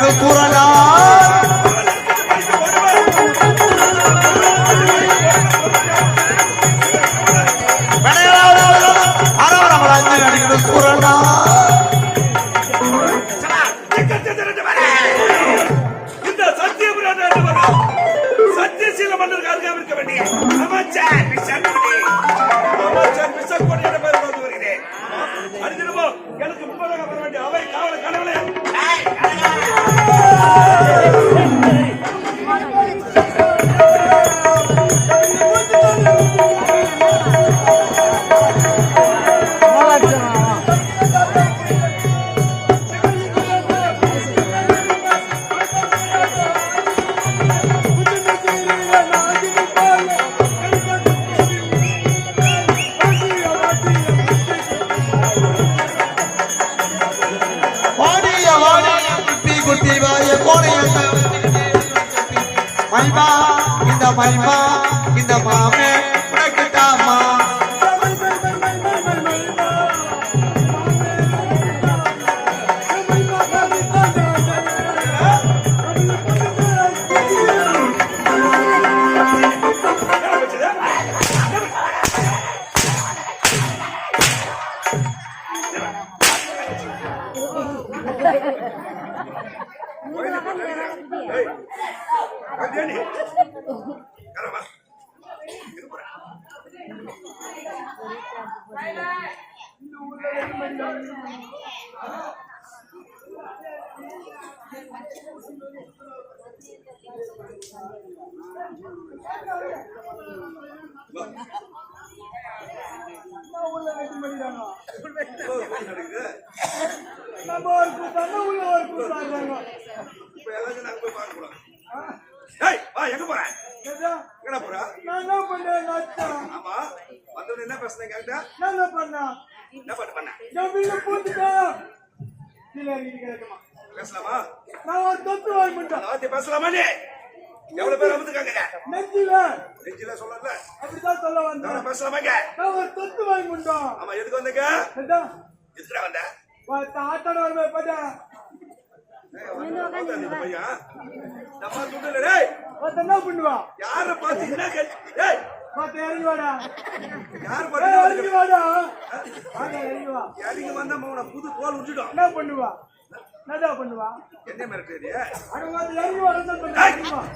அடிக்கிறது கூறலா அடிக்கிறது கூறலா சத்தியசீல மன்னர் அருகாமல் இருக்க வேண்டிய அமைச்சர் மிஸ்டர் கோடி என்ற பெயர் வந்து வருகிறேன். அறிந்திருப்போ எனக்கு முன்பதாக வர வேண்டிய அவை காவல கடவுளே. மைமா இந்த மாமே உனக்குட்டாமா என்ன பேசுறீங்க? பேசலாமா? பேசலாமா? எவ்வளவு பேர் வந்துருக்காங்க? நெஞ்சில சொல்லல அப்படிதான் சொல்ல வந்தேன். பேசலாமாங்க? நான் ஒரு தொத்து வாங்கி முண்டோம். ஆமா, எதுக்கு வந்தீங்க? எதுக்குடா வந்த? ஆட்டோட வரவே போடா. என்ன பண்ணுவா? யார பாத்தீங்கன்னா ஏய் பாத்து இறங்கி வாடா. யார் பாத்து இறங்கி வாடா. இறங்கி வா. இறங்கி வந்தா உன புது தோல் உச்சிடும். என்ன பண்ணுவா? என்னடா பண்ணுவா? என்ன மிரட்டறியே? அட வந்து இறங்கி வாடா சொல்றேன்.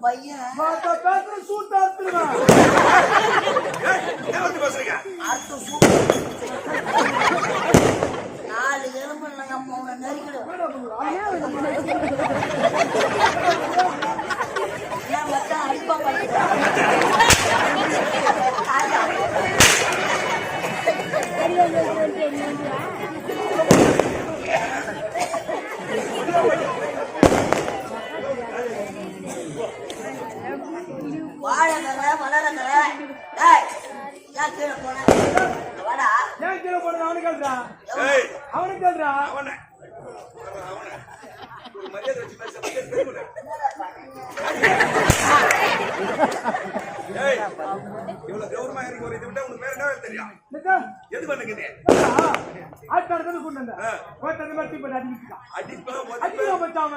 பையன் சூட்டா கேள்றா ஏய் அவனை கேள்றா அவனை ஒரு மரியாதை வச்சு பேச பெருமுல ஏய் இவ்வளவு கௌரவமா இருக்கு ஒரு இது விட்டா உனக்கு வேற என்ன வேலை தெரியும் எது பண்ணுங்க ஆட்டாடுறது கொண்டு வந்த ஓட்டது மாதிரி பண்ணி அடிக்கிட்டான் அடிப்பா அடிக்க பச்சாம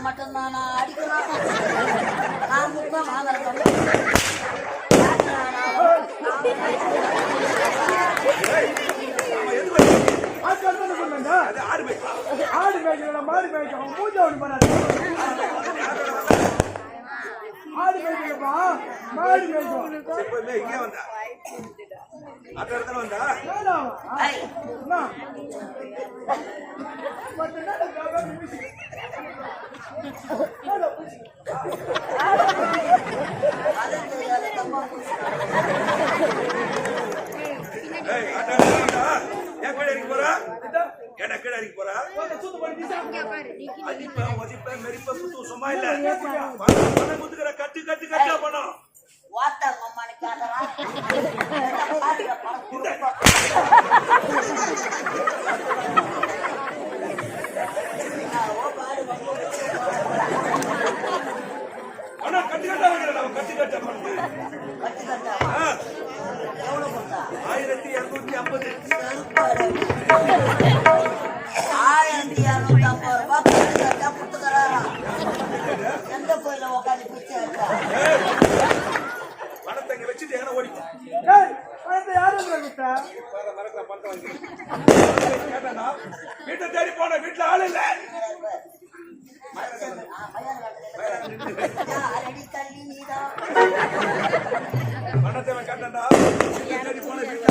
மட்டும் நான் அடிக்கலாம் நான் முக்கம் ஆடு மேய்க்கல மாடு மேய்க்க மூஞ்ச ஒண்ணு பண்ணாது ஆடு மேய்க்கலப்பா மாடு மேய்க்கும் எப்பவுமே இங்கே வந்தா அட்டடத்துல வந்தா ஏய் அட்டடத்துல வந்தா ஏன் கீழே இறங்கி போறா ஏடா கீழே இறங்கி போறா அடிப்பா ஒதிப்பா மெரிப்பா புத்து சும்மா இல்ல பணம் குத்துக்கிற கட்டு கட்டு கட்டா பணம் வாத்தாங்க அம்மானு கேட்டா ஆனா கட்டு கட்டா வைக்கிறேன் நம்ம கட்டு கட்டா பண்ணு கட்டு கட்டா எவ்வளவு கொடுத்தா 1250 1250 ரூபாய் கட்டு கட்டா கொடுத்துக்கிறாரா எந்த கோயில உட்காந்து பிச்சை இருக்கா பணத்தை இங்க வச்சுட்டு எங்க ஓடிப்போம் பணத்தை யாரும் விட்டா மரத்துல பணத்தை வாங்கி கேட்டா வீட்டை தேடி போன வீட்டுல ஆள் இல்ல பணத்தை கேட்டா வீட்டை தேடி போன வீட்டுல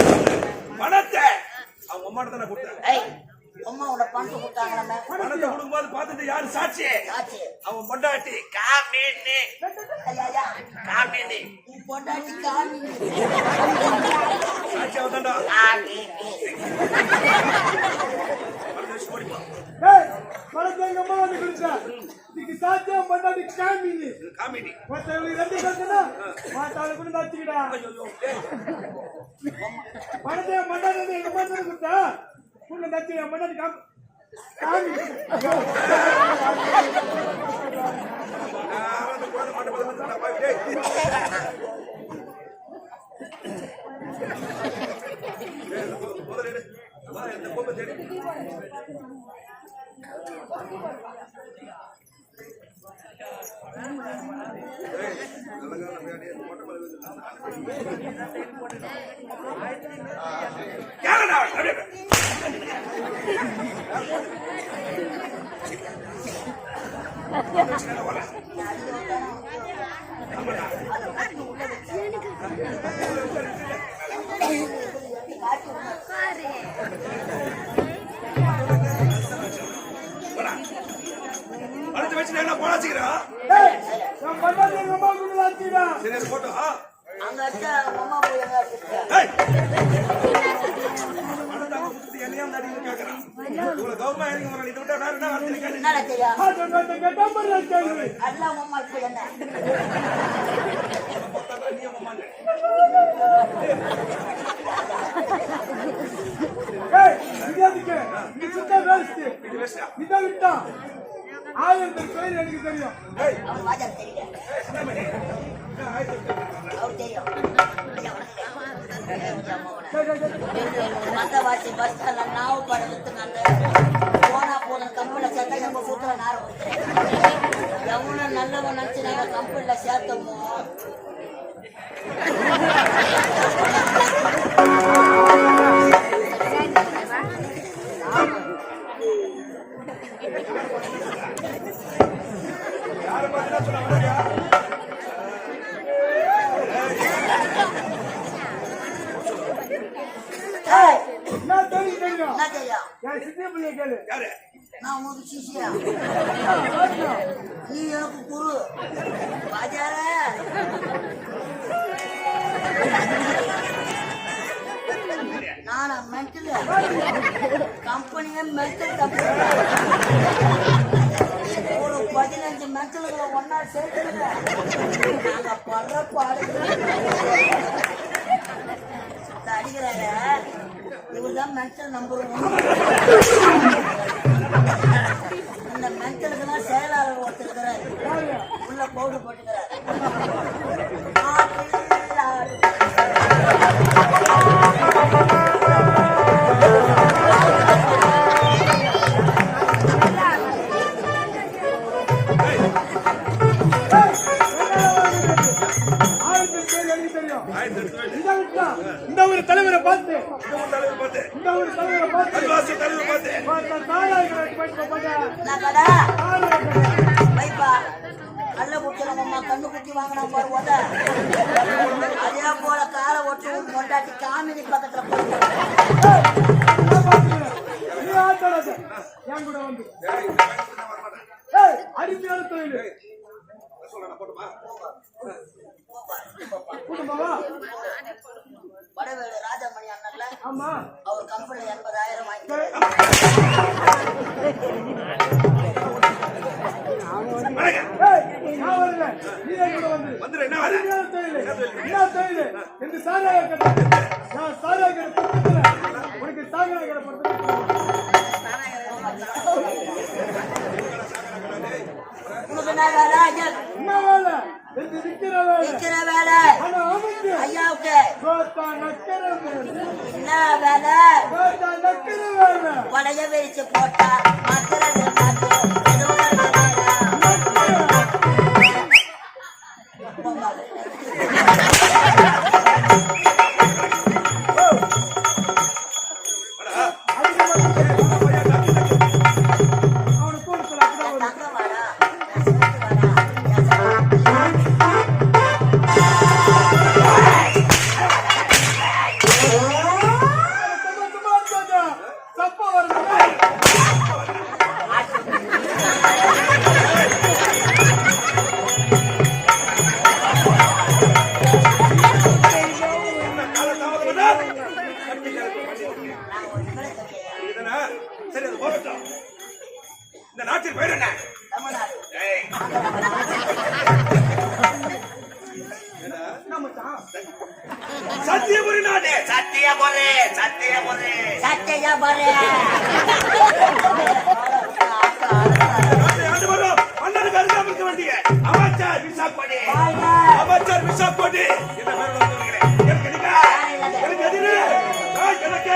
பணத்தை அவங்க அம்மாட்ட தானே கொடுத்தாங்க அம்மா உன்னை பணத்தை கொடுத்தாங்களே பணத்தை கொடுக்கும்போது பார்த்துட்டு யாரு சாட்சி ஆச்சு அவன் பொண்டாட்டி காமினி காமினி நீ பொண்டாட்டி காமி சாட்சி அவன் தாண்டா பணத்தை எங்க அம்மா வந்து கொடுத்தா இன்னைக்கு சாத்தியம் பண்ணாடி காமினி காமினி மத்தவங்களுக்கு ரெண்டு பேருக்குன்னா மாத்தாளுக்கு கூட நச்சுக்கிடா பணத்தை மண்டாடி எங்க அம்மா தானே கொடுத்தா உன்னை நச்சு என் மண்டாடி காமி அடுத்து வச்சு என்ன போனாச்சுக்கிறோம் சரி போட்டோ அங்க வச்சா அம்மா போய் எங்க வச்சிருக்கா பணத்தை கொடுத்து என்னையும் நடிகை கேட்கறான் இவ்வளவு கௌரவமா இறங்கி வரணும் இதை விட்டா வேற என்ன வார்த்தை கேட்டு என்ன செய்யா கேட்டா எல்லாம் அம்மா இப்ப என்ன இதான் விட்டான் ஆயிரத்தி பேர் எனக்கு தெரியும் அவன் வாஜா தெரியல அவர் தெரியும் மத்தவாசி பஸ் ஸ்டாண்ட்ல நாவு படம் வித்துனாங்க போனா போன கம்பெனில சேர்த்தா நம்ம சூத்திர நேரம் எவ்வளவு நல்லவன் நினைச்சு நாங்க கம்பெனில சேர்த்தோமோ நான் உனக்கு சிஷியா நீ எனக்கு குரு பாஜார நானா மென்டல் கம்பெனியே மென்டல் கம்பெனி ஒரு 15 மென்டலுங்களை ஒன்னா சேர்த்துங்க நாங்க படுற பாடு அடிக்கிறாங்க இவர்தான் மென்டல் நம்பர் 1 இந்த மென்டலுக்கெல்லாம் செயலாளர் ஒருத்தர் இருக்கிறாரு உள்ள பவுடர் போட்டுக்கிறாரு இந்த ஒரு தலைவரை பார்த்து இந்த ஒரு தலைவரை பார்த்து அல்வாசி தலைவரை கண்ணு குட்டி வாங்கினா பாரு அதே போல காலை ஒட்டு கொண்டாட்டி காமினி பக்கத்துல என் கூட வந்து அடிமையான தொழில் வடவேலு ராஜமணி அண்ணன்ல ஆமா அவர் கம்பெனில 80,000 வாங்கி ஐயாவுக்கு என்ன வேலை வளைய விரிச்சு போட்டா இந்த நாட்டில் பேர் என்ன? சத்தியபுரி நாடு. சத்தியபுரி சத்தியபுரி சத்தியபுரி மன்னருக்கு அருகாமல் இருக்க வேண்டிய அமைச்சர் விசாப்படி அமைச்சர் விசாப்படி என்ன பேர் எனக்கு எதிரே எனக்கு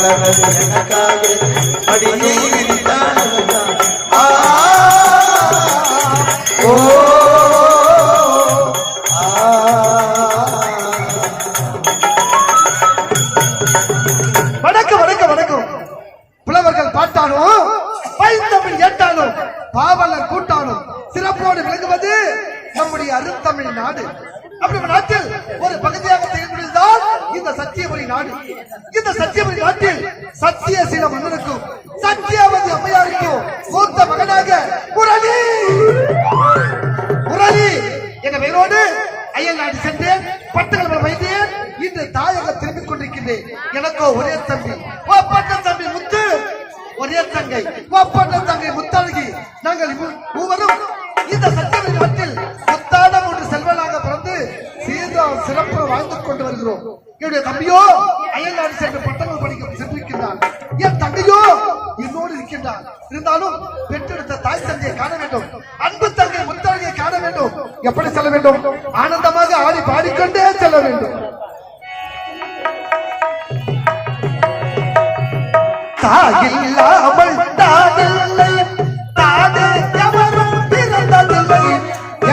தனது எனக்காக அடியை விரித்தானதான். ஆ ஓ வணக்கம் வணக்கம் வணக்கம். புலவர்கள் பாட்டாலும் பைந்தமிழ் ஏட்டாலும் பாவலர் கூட்டாலும் சிறப்போடு விளங்குவது நம்முடைய அருந்தமிழ் நாடு. அப்படி நாட்டில் ஒரு பகுதியாக செயல்படுவதுதான் இந்த சத்தியபுரி நாடு. இந்த சத்தியபுரி நாட்டில் சத்தியசீல மன்னனுக்கும் சத்தியாவதி அம்மையாருக்கும் மூத்த மகனாக முரளி என்ற பெயரோடு அயல் நாடு சென்றேன். பட்டங்கள் வைத்தேன். இன்று தாயகம் திரும்பிக் கொண்டிருக்கின்றேன். எனக்கோ ஒரே தம்பி, ஒப்பந்த தம்பி முத்து, ஒரே தங்கை, ஒப்பந்த தங்கை முத்தழகி. நாங்கள் மூவரும் இந்த சத்தியபுரி நாட்டில் முத்தாடம் ஒன்று செல்வனாக பிறந்து சிறப்பு வாழ்ந்து கொண்டு வருகிறோம். என்னுடைய தம்பியோ அயல் நாடு சென்று பட்டங்கள் படிக்க சென்றிருக்கின்றான். என் தங்கையோ என்னோடு இருக்கின்றான். இருந்தாலும் பெற்றெடுத்த தாய் தந்தையை காண வேண்டும், அன்பு தங்கை முத்தழகியை காண வேண்டும். எப்படி செல்ல வேண்டும்? ஆனந்தமாக ஆடி பாடிக்கொண்டே செல்ல வேண்டும். தாயில்லாமல் தானில்லை, தானே எவரும் பிறந்ததில்லை.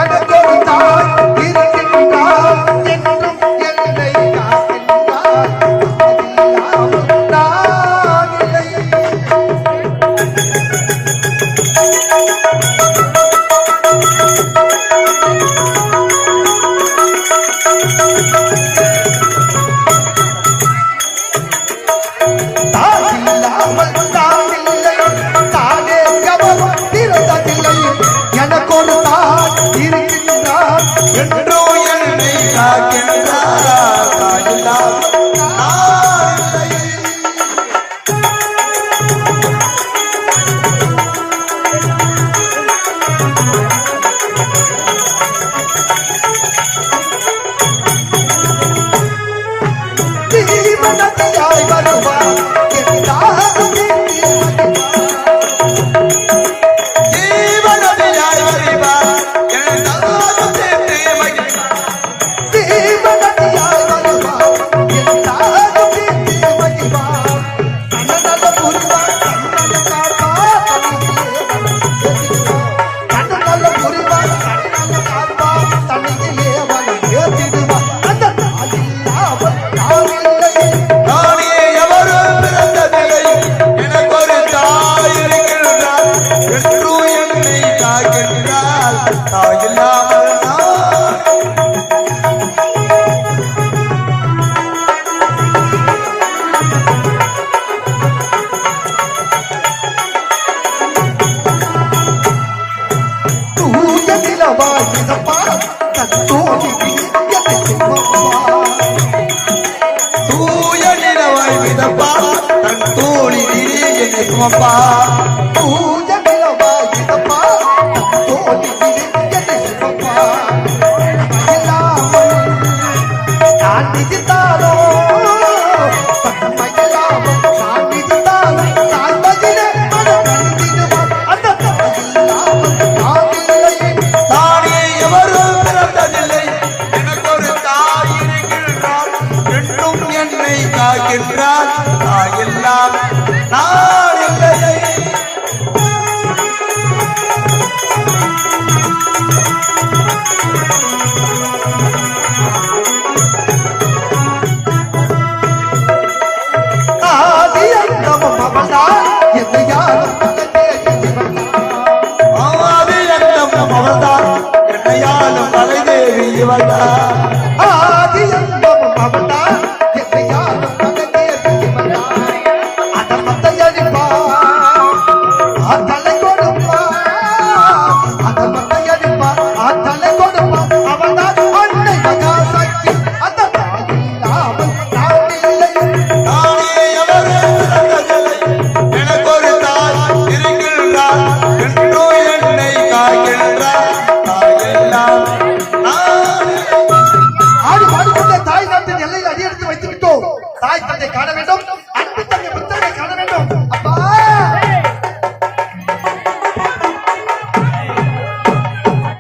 எனக்கு ஒரு தாய் இருக்கின்றார், என்றும் என்னை காக்கின்றார். தாயில்லாமல் தானில்லை. என்றோ என்னை காக்கின்றார். தாயில்லாமல் நான் இல்லை. தீவனத்தியாய் வருவார் என் தாகம் ஜீவனதியாய் வருவார் என் தாகம் சேர்த்து மகிழ்வார். தீவனத்தியாய் வருவார் என் தாகம் சேர்த்து மகிழ்வார். கண்ணனல்ல புரிவார் கண்ணன காப்பார் கண்ணனல்ல புரிவார் கண்ணன காப்பார் தனியிலே அவனை ஏற்றிடுவார். அந்த தாயில்லாமல் தானில்லை. நானே எவரும் பிறந்ததில்லை, எனக்கு ஒரு தாய் இருக்கின்றார். என்றோ என்னை காக்கின்றார். தாயில்லாமல் நான் தூய நிலவாய் மிதப்பார் தத்தோடி என்னை சுமப்பார். தூய நிலவாய் மிதப்பார் தன் தோளிலே என்னை சுமப்பார். தூய நிலவாய் மிதப்பார் தத்தோடி என்னை சுமப்பார். மயிலாமல் நான் மிதித்தாலோ, மயிலாமல் நான் மிதித்தாலோ தாய் மகிழே மனம் கழிந்திடுவார். அந்த தாயில்லாமல் நான் இல்லை. தானே எவரும் பிறந்ததில்லை, எனக்கு ஒரு தாய் இருக்கின்றார். என்றும் என்னை காக்கின்றார். தாயில்லாமல் நான் இல்லை. ஆதி அந்தமும் அவள்தான் என்னை யாரும் தனக்கே இவள்தான். ஆதி அந்தம் அவள்தான், என்னையாலும் தலைதேவி இவள்தான். ஆதி அந்தமும் அவள்தான் என்னை யாரும் தனக்கே இவள்தான். அதமத்தை அடிப்பார் தலை கொடுப்பார். அதமத்தை அடிப்பார் தலை கொடுப்பார். அவள்தான் அன்னை மகாசக்தி. அந்த தாயில்லாமல் நான் இல்லை. தானே எவரும் பிறந்ததில்லை, எனக்கு ஒரு தாய் இருக்கின்றார். என்றோ என்னை காக்கின்றார். தாயில்லாமல் நான் இல்லை. ஆடி பாடிக்கொண்டே தாய் நாட்டின் எல்லையில் அடியெடுத்து வைத்து விட்டோம். தாய் தந்தை காண வேண்டும்,